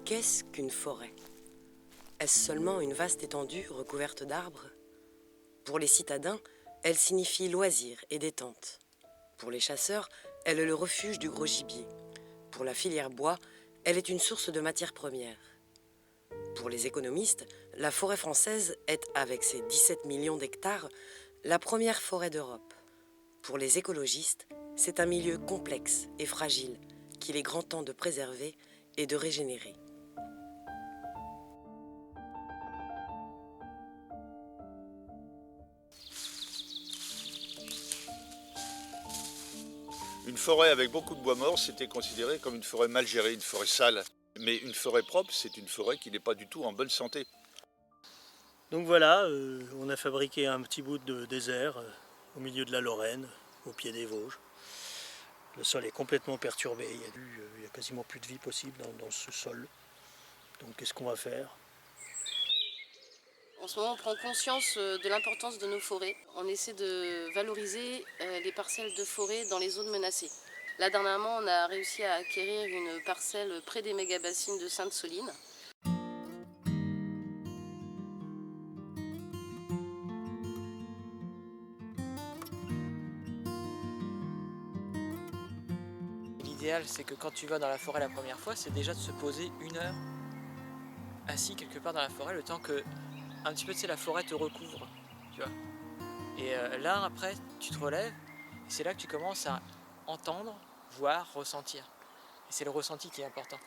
Qu'est-ce qu'une forêt? Est-ce seulement une vaste étendue recouverte d'arbres? Pour les citadins, elle signifie loisir et détente. Pour les chasseurs, elle est le refuge du gros gibier. Pour la filière bois, elle est une source de matières premières. Pour les économistes, la forêt française est, avec ses 17 millions d'hectares, la première forêt d'Europe. Pour les écologistes, c'est un milieu complexe et fragile qu'il est grand temps de préserver et de régénérer. Une forêt avec beaucoup de bois mort, c'était considéré comme une forêt mal gérée, une forêt sale. Mais une forêt propre, c'est une forêt qui n'est pas du tout en bonne santé. Donc voilà, on a fabriqué un petit bout de désert au milieu de la Lorraine, au pied des Vosges. Le sol est complètement perturbé, il y a quasiment plus de vie possible dans ce sol. Donc qu'est-ce qu'on va faire? En ce moment, on prend conscience de l'importance de nos forêts. On essaie de valoriser les parcelles de forêt dans les zones menacées. Là, dernièrement, on a réussi à acquérir une parcelle près des mégabassines de Sainte-Soline. L'idéal, c'est que quand tu vas dans la forêt la première fois, c'est déjà de se poser 1 heure assis quelque part dans la forêt, le temps que un petit peu, tu sais, la forêt te recouvre, tu vois. Et là, après, tu te relèves, et c'est là que tu commences à entendre, voir, ressentir. Et c'est le ressenti qui est important.